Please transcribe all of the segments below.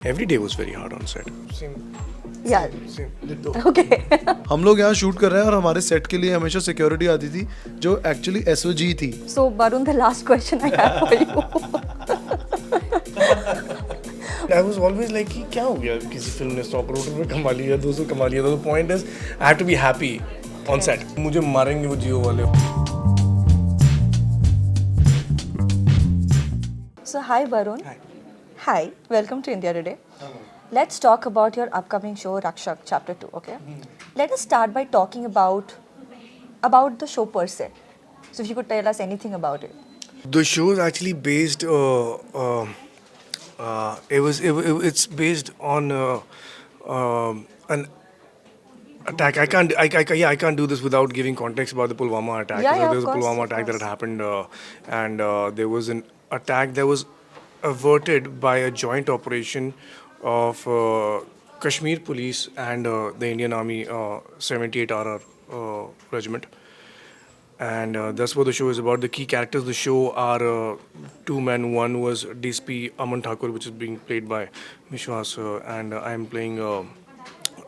Every day was very hard on set. Yeah. Same. Okay. हम लोग यहाँ shoot कर रहे हैं और हमारे सेट के लिए हमेशा सिक्योरिटी आती थी जो एक्चुअली एसओजी थी. So Barun, the last question I have for you. I was always like कि क्या हो गया किसी फिल्म ने 100 करोड़ रुपए कमा लिया 200 कमा लिया. The point is I have to be happy on set. मुझे मारेंगे वो जियो वाले. So hi Barun. Hi. Welcome to India Today. Let's talk about your upcoming show Rakshak Chapter 2. Okay. Let us start by talking about the show per se. So if you could tell us anything about it. The show is actually based. It's based on an attack. I can't do this without giving context about the Pulwama attack. Yeah, There of was a course, Pulwama of attack that course. had happened, and there was an attack that was averted by a joint operation of Kashmir police and the Indian Army 78 RR regiment. And that's what the show is about. The key characters of the show are two men. One was DSP Aman Thakur, which is being played by Vishwas, and I am playing a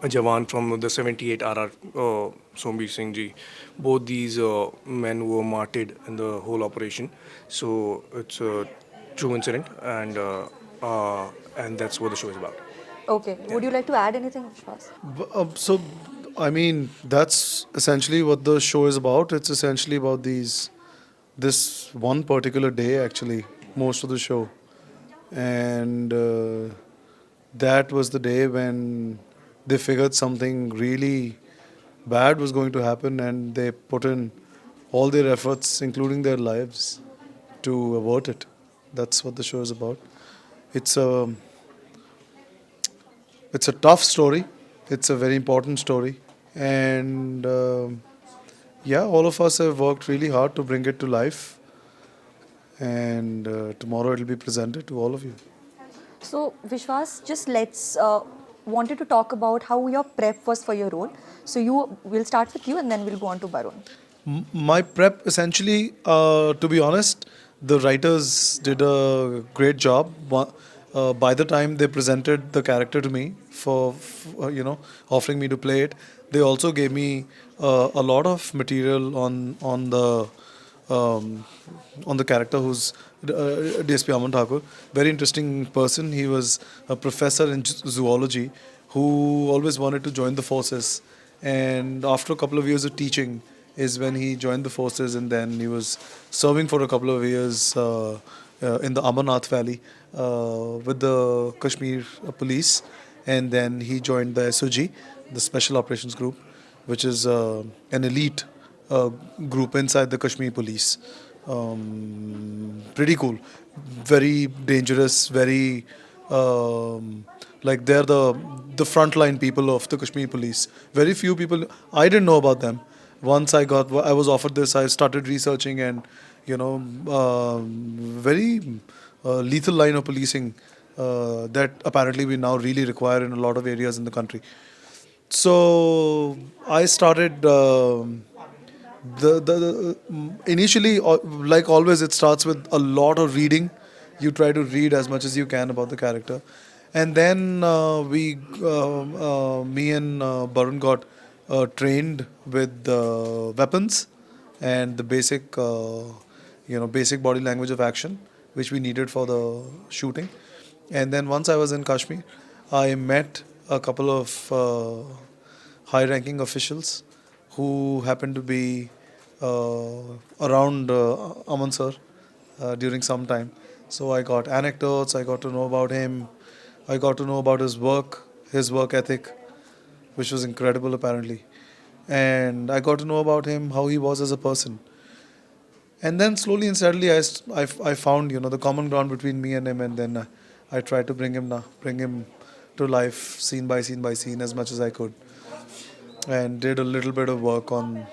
Jawan from the 78 RR, Sombir Singh ji. Both these men were martyred in the whole operation. So it's a true incident, and that's what the show is about. Okay. Would you like to add anything, Vishwas? So, I mean, that's essentially what the show is about. It's essentially about this one particular day, actually, most of the show. And that was the day when they figured something really bad was going to happen and they put in all their efforts, including their lives, to avert it. That's what the show is about. It's a tough story. It's a very important story, and all of us have worked really hard to bring it to life. And tomorrow it will be presented to all of you. So Vishwas, just let's wanted to talk about how your prep was for your role. So we'll start with you and then we'll go on to Barun. My prep, essentially, to be honest, the writers did a great job. By the time they presented the character to me for offering me to play it, they also gave me a lot of material on the character who's DSP Aman Thakur. Very interesting person. He was a professor in zoology who always wanted to join the forces, and after a couple of years of teaching is when he joined the forces, and then he was serving for a couple of years in the Amarnath Valley with the Kashmir police, and then he joined the SOG, the Special Operations Group, which is an elite group inside the Kashmir police. Pretty cool, very dangerous, very like they're the frontline people of the Kashmir police. Very few people, I didn't know about them. Once I was offered this, I started researching, and very lethal line of policing that apparently we now really require in a lot of areas in the country. So I started initially, like always, it starts with a lot of reading. You try to read as much as you can about the character, and then me and Barun got trained with weapons and the basic body language of action which we needed for the shooting. And then once I was in Kashmir, I met a couple of high-ranking officials who happened to be around Aman sir during some time. So I got anecdotes, I got to know about him, I got to know about his work ethic, which was incredible apparently. And I got to know about him, how he was as a person. And then slowly and steadily I found the common ground between me and him, and then I tried to bring him to life scene by scene as much as I could, and did a little bit of work on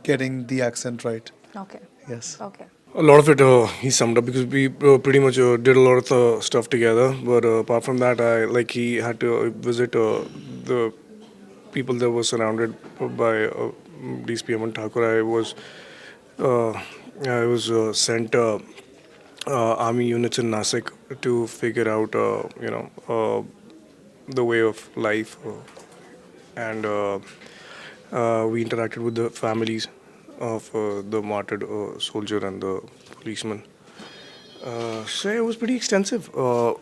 getting the accent right. Okay. Yes. Okay. A lot of it he summed up because we pretty much did a lot of the stuff together. But apart from that, he had to visit the people that were surrounded by DSP Aman Thakur. I was sent army units in Nasik to figure out, the way of life, and we interacted with the families of the martyred soldier and the policeman. So it was pretty extensive,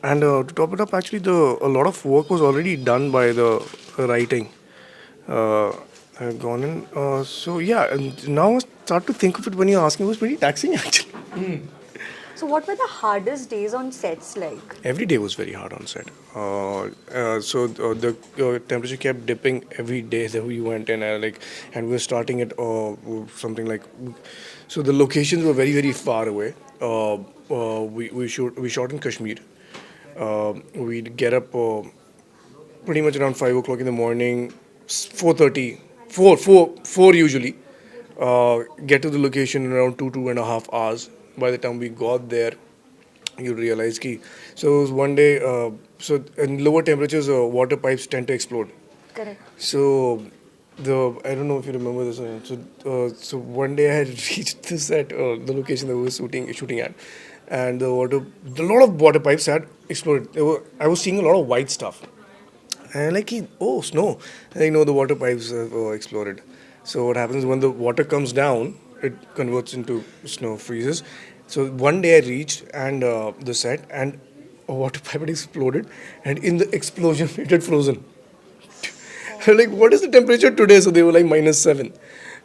and to top it up, actually, a lot of work was already done by the writing. Had gone in. So yeah, and now I start to think of it when you're asking, it was pretty taxing actually. So, what were the hardest days on sets like? Every day was very hard on set. The temperature kept dipping every day that we went in, and we were starting at something like. So the locations were very far away. We shot in Kashmir. We'd get up pretty much around 5 o'clock in the morning, 4:30, 4 usually. Get to the location in around 2.5 hours. By the time we got there, you realize ki. So it was one day. So in lower temperatures, water pipes tend to explode. Correct. So I don't know if you remember this. So one day I had reached the set, the location that we were shooting at, and a lot of water pipes had exploded. I was seeing a lot of white stuff. And oh, snow. And the water pipes have exploded. So what happens when the water comes down, it converts into snow, freezes. So one day I reached and the set, and a water pipe had exploded, and in the explosion it had frozen. Like, what is the temperature today? So they were like -7,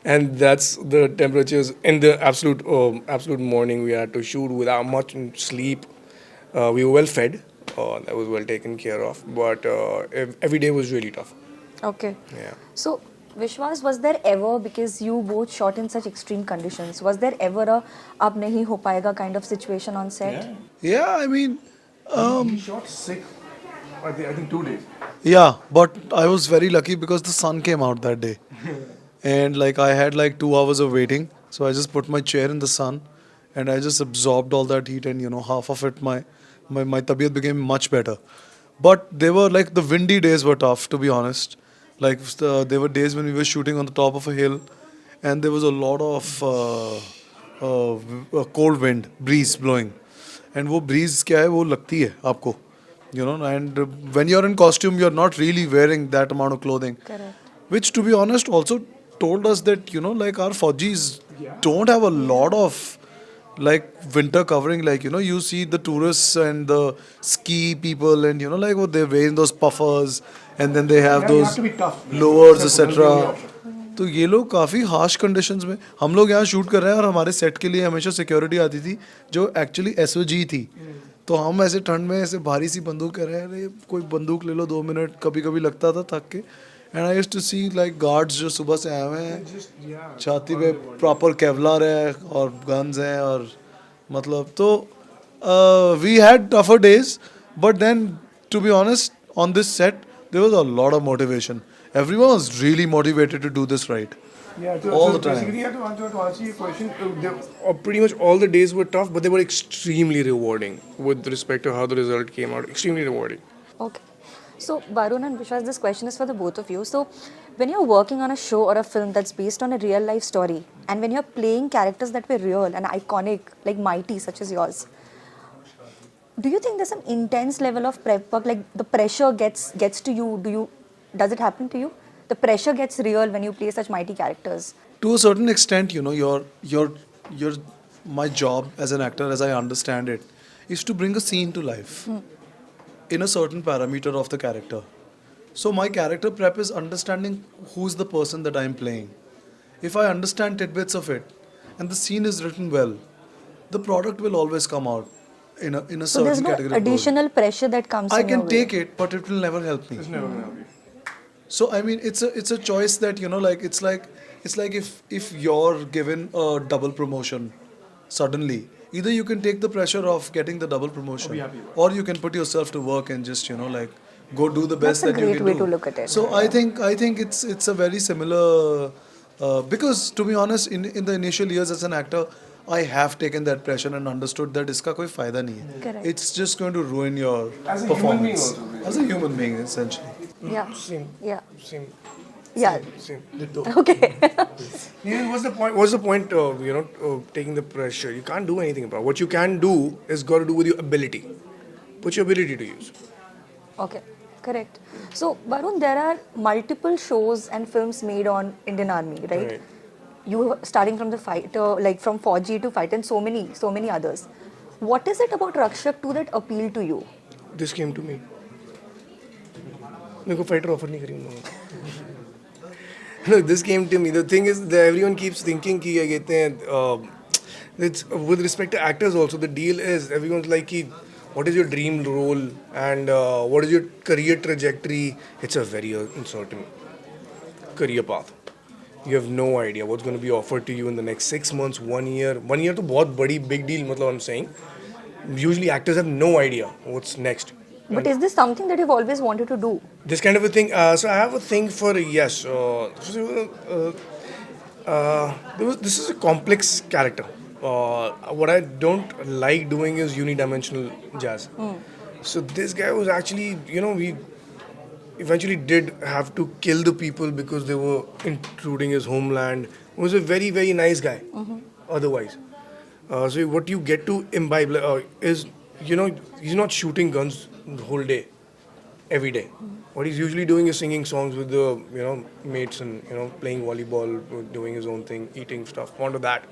and that's the temperatures in the absolute morning. We had to shoot without much sleep. We were well fed. That was well taken care of, but every day was really tough. Okay. Yeah. So, Vishwas, was there ever, because you both shot in such extreme conditions, was there ever a ab nahi ho payega kind of situation on set? Yeah, I mean, He shot sick. I think 2 days. yeah, but I was very lucky because the sun came out that day. And like I had like 2 hours of waiting. So I just put my chair in the sun and I just absorbed all that heat, and half of it my tabiyat became much better. But they were like the windy days were tough, to be honest. Like there were days when we were shooting on the top of a hill and there was a lot of cold wind, breeze blowing. And वो breeze क्या है वो लगती है आपको, and when you're in costume you're not really wearing that amount of clothing. Correct. Which, to be honest, also told us that like our Fajis don't have a lot of like winter covering. Like you see the tourists and the ski people, and like what they're wearing those puffers, and then they have Yeah, you those have to be tough. lowers, Except for the only etc. option. तो ये लोग काफ़ी harsh conditions में, हम लोग यहाँ shoot कर रहे हैं और हमारे सेट के लिए हमेशा सिक्योरिटी आती थी जो एक्चुअली एसओजी थी. तो हम ऐसे ठंड में ऐसे भारी सी बंदूक कर रहे हैं, अरे कोई बंदूक ले लो 2 मिनट, कभी कभी लगता था थक के. And I used to see like guards जो सुबह से आए हुए हैं, छाती पे प्रॉपर केवलार है और गन्स हैं, और मतलब तो we had tougher days. But then to be honest on this set there was a lot of motivation. Everyone was really motivated to do this right. Yeah, All the time. Basically, to answer your question, pretty much all the days were tough, but they were extremely rewarding with respect to how the result came out. Extremely rewarding. Okay. So, Barun and Vishwas, this question is for the both of you. So, when you're working on a show or a film that's based on a real life story, and when you're playing characters that were real and iconic, like mighty, such as yours, do you think there's some intense level of prep work? Like the pressure gets to you? Does it happen to you? The pressure gets real when you play such mighty characters. To a certain extent, your my job as an actor, as I understand it, is to bring a scene to life in a certain parameter of the character. So my character prep is understanding who's the person that I'm playing. If I understand tidbits of it and the scene is written well, the product will always come out in a So certain there's no category. of additional pressure that comes I in your can way. take it, but it will never help me. It's never gonna help you. So I mean, it's a choice that like it's like if you're given a double promotion suddenly, either you can take the pressure of getting the double promotion, be happy about or you can put yourself to work and just like go do the best That's a that you great can way do. to look at it. So I think it's a very similar because to be honest, in the initial years as an actor, I have taken that pressure and understood that iska koi fayda nahi hai. Correct. It's just going to ruin your As a human being performance also, as a human being essentially. Yeah. Same. Yeah. Same. Yeah. Same. Okay. Yeah, what's the point? What's the point of taking the pressure? You can't do anything about it. What you can do is got to do with your ability. Put your ability to use. Okay, correct. So, Barun, there are multiple shows and films made on Indian Army, right? Right. You starting from the fight, like from Fauji to fight, and so many others. What is it about Rakshak 2 that appealed to you? This came to me. मेरे को fighter offer नहीं करी उन्होंने. No, this came to me. The thing is that everyone keeps thinking कि ये कहते हैं it's with respect to actors also. The deal is everyone's like कि what is your dream role and what is your career trajectory. It's a very uncertain career path. You have no idea what's going to be offered to you in the next 6 months, 1 year. 1 year तो बहुत बड़ी big deal. मतलब I'm saying. Usually actors have no idea what's next. But is this something that you've always wanted to do? This kind of a thing. So I have a thing for yes. This is a complex character. What I don't like doing is unidimensional jazz. So this guy was actually, we eventually did have to kill the people because they were intruding his homeland. He was a very, very nice guy. Otherwise, so what you get to imbibe is, he's not shooting guns the whole day, every day. What he's usually doing is singing songs with the mates and playing volleyball, doing his own thing, eating stuff. Onto that.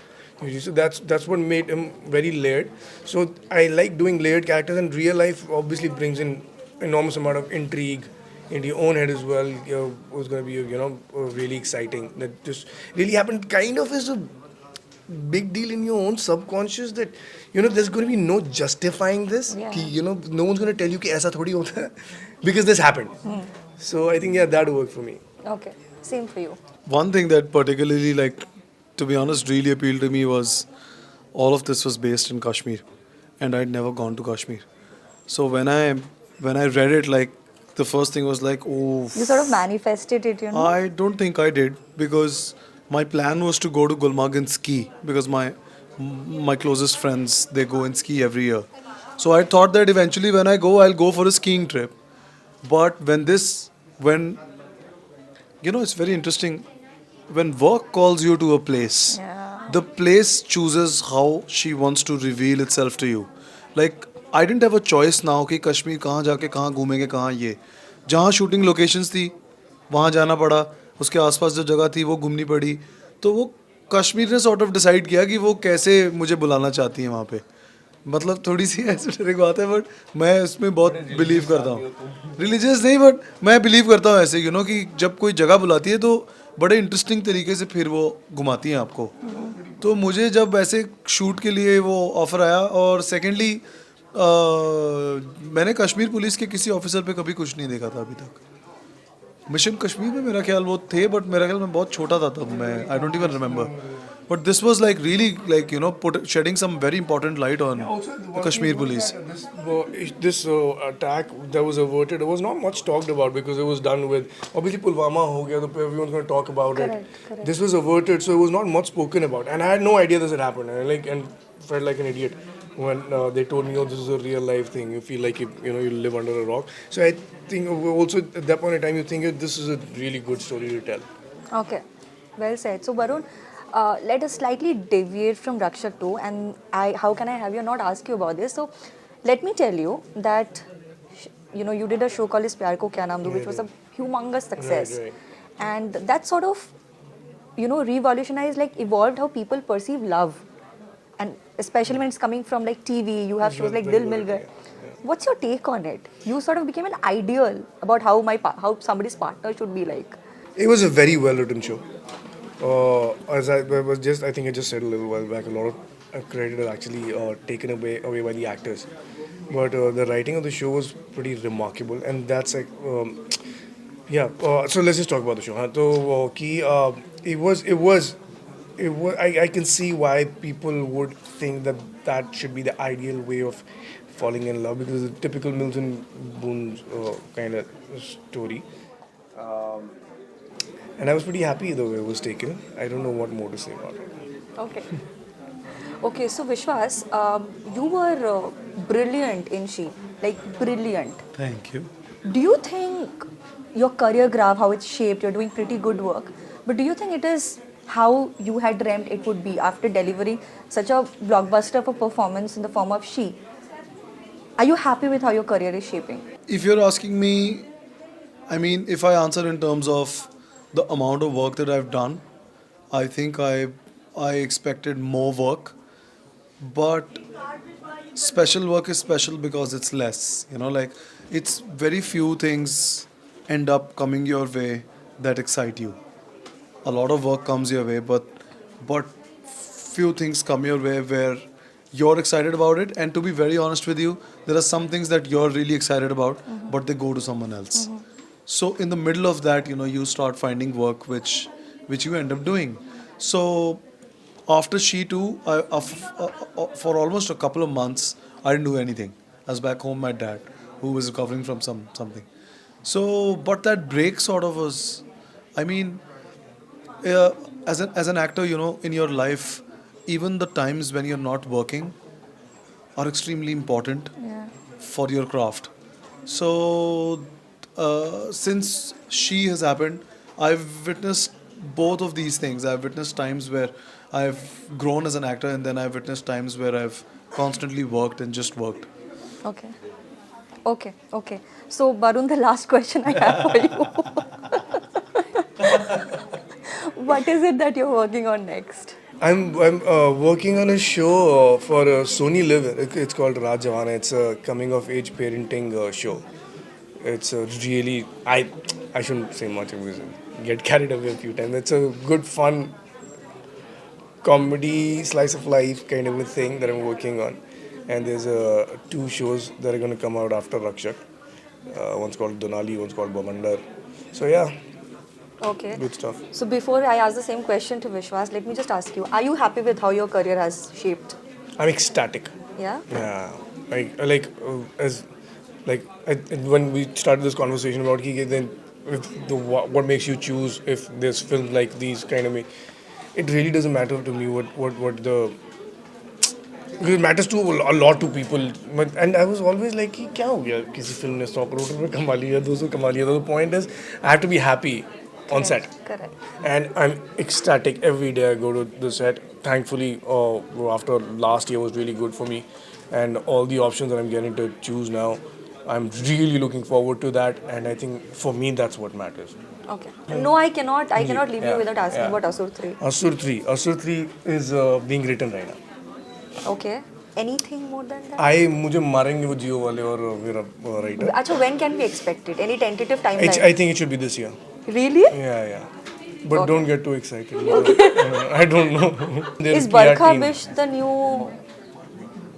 So that's what made him very layered. So I like doing layered characters, and real life obviously brings in enormous amount of intrigue into your own head as well. Was going to be really exciting. That just really happened. Kind of is a big deal in your own subconscious that there's going to be no justifying this. Yeah. कि, no one's going to tell you कि ऐसा थोड़ी होता है because this happened. So I think that worked for me. Okay, same for you. One thing that particularly, like, to be honest, really appealed to me was all of this was based in Kashmir, and I'd never gone to Kashmir. So when I read it, like, the first thing was like, oh, You sort of manifested it, I don't think I did, because my plan was to go to Gulmarg and ski, because my closest friends, they go and ski every year. So I thought that eventually when I go, I'll go for a skiing trip. But when it's very interesting, when work calls you to a place, Yeah. the place chooses how she wants to reveal itself to you. Like, I didn't have a choice now कि कश्मीर कहाँ जाके कहाँ घूमेंगे, कहाँ ये. जहाँ shooting locations थी वहाँ जाना पड़ा, उसके आसपास जो जगह थी वो घूमनी पड़ी. तो वो कश्मीर ने सॉर्ट ऑफ डिसाइड किया कि वो कैसे मुझे बुलाना चाहती है वहाँ पे. मतलब थोड़ी सी ऐसे बात है, बट मैं इसमें बहुत बिलीव करता हूँ. रिलीजियस नहीं, बट मैं बिलीव करता हूँ ऐसे, कि जब कोई जगह बुलाती है तो बड़े इंटरेस्टिंग तरीके से फिर वो घुमाती हैं आपको. तो मुझे जब ऐसे शूट के लिए वो ऑफ़र आया, और सेकेंडली मैंने कश्मीर पुलिस के किसी ऑफिसर पे कभी कुछ नहीं देखा था अभी तक. मिशन कश्मीर में मेरा ख्याल वो थे, बट मेरा ख्याल मैं बहुत छोटा था तब, मैं I don't even remember. But this was like really shedding some very important light on the Kashmir police. This attack that was averted, it was not much talked about because it was done with, obviously Pulwama ho gaya, so everyone's going to talk about Correct. it. This was averted, so it was not much spoken about, and I had no idea this had happened, and felt like an idiot when they told me, oh, this is a real life thing. You feel like you live under a rock. So I think also at that point in time you think this is a really good story to tell. Okay, well said. So, Barun, let us slightly deviate from Rakshak 2, and how can I have you not ask you about this? So, let me tell you that you did a show called Is Pyar Ko Kya Naam Do, which was a humongous success, Right. and that sort of revolutionized, like evolved how people perceive love, and especially when it's coming from like TV. You have shows like Dil Mil Gaye. What's your take on it? You sort of became an ideal about how somebody's partner should be like. It was a very well written show. As I think I just said a little while back, a lot of credit is actually taken away by the actors. But the writing of the show was pretty remarkable, and that's like, so let's just talk about the show. I can see why people would think that should be the ideal way of falling in love, because it's a typical Milton Boone kind of story. And I was pretty happy the way it was taken. I don't know what more to say about it. Okay. Okay, so Vishwas, you were brilliant in She. Like, brilliant. Thank you. Do you think your career graph, how it's shaped, you're doing pretty good work, but do you think it is how you had dreamt it would be after delivering such a blockbuster of a performance in the form of She? Are you happy with how your career is shaping? If you're asking me, I mean, if I answer in terms of the amount of work that I've done, I think I expected more work, but special work is special because it's less. Like it's very few things end up coming your way that excite you. A lot of work comes your way, but few things come your way where you're excited about it. And to be very honest with you, there are some things that you're really excited about, but they go to someone else. So in the middle of that, you start finding work which you end up doing. So after She Too, for almost a couple of months, I didn't do anything. I was back home, my dad, who was recovering from something. So, but that break sort of was, I mean, as an actor, in your life, even the times when you're not working are extremely important Yeah. for your craft. So, since She has happened, I've witnessed both of these things. I've witnessed times where I've grown as an actor, and then I've witnessed times where I've constantly worked and just worked. Okay. Okay. So, Barun, the last question I have for you. What is it that you're working on next? I'm working on a show for Sony Live. It's called Rajavana. It's a coming of age parenting show. It's really I shouldn't say much because I get carried away a few times. It's a good fun comedy slice of life kind of a thing that I'm working on. And there's two shows that are going to come out after Rakshak. One's called Donali, one's called Bamandar. So yeah, Okay. good stuff. So, before I ask the same question to Vishwas, let me just ask you, are you happy with how your career has shaped? I'm ecstatic. Yeah? Yeah, as like when we started this conversation about then if what makes you choose if there's films like these kind of it really doesn't matter to me what the because it matters to a lot to people. But and I was always like कि क्या हो गया किसी film ने 100 करोड़ रुपए कमा लिया 200 कमा लिया. The point is I have to be happy on set. Correct. And I'm ecstatic every day I go to the set. Thankfully, after last year was really good for me, and all the options that I'm getting to choose now, I'm really looking forward to that. And I think for me that's what matters. Okay. No, I cannot leave you Yeah, without asking yeah. about Asur 3. Asur 3 is being written right now. Okay. Anything more than that? मुझे मारेंगे वो जियो वाले और मेरा writer. Achha, when can we expect it? Any tentative timeline? I think it should be this year. Really? Yeah. But Okay. don't get too excited. I don't know. Is Barkha Bish the new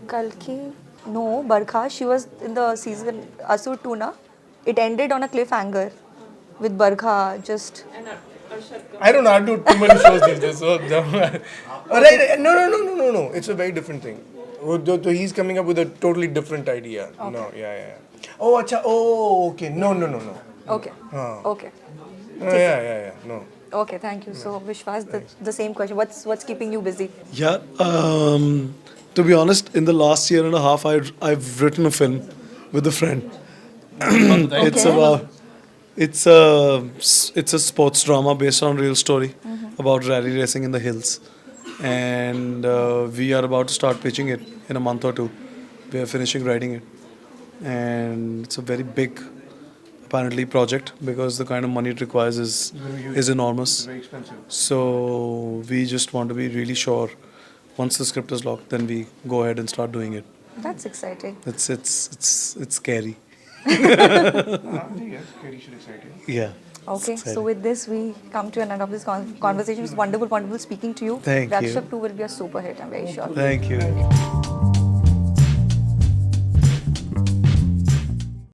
Kalki? No, Barkha. She was in the season Asur 2, na? It ended on a cliffhanger with Barkha just. I don't know. I do too many shows these days. So, right. No. It's a very different thing. He's coming up with a totally different idea. Okay. No, yeah. Oh, acha. Oh, okay. No. Okay. Huh. Okay. No, yeah. No. Okay, thank you. So, Vishwas, the same question. What's keeping you busy? Yeah, to be honest, in the last year and a half, I've written a film with a friend. It's Okay. about it's a sports drama based on real story about rally racing in the hills, and we are about to start pitching it in a month or two. We are finishing writing it, and it's a very big, apparently, project because the kind of money it requires is enormous. Very expensive. So we just want to be really sure. Once the script is locked, then we go ahead and start doing it. That's exciting. It's scary. Yes, very exciting. Yeah. Okay, Exciting. so with this, we come to an end of this conversation. It was wonderful speaking to you. Thank you. Rakshak 2 will be a super hit, I'm very sure. Thank you.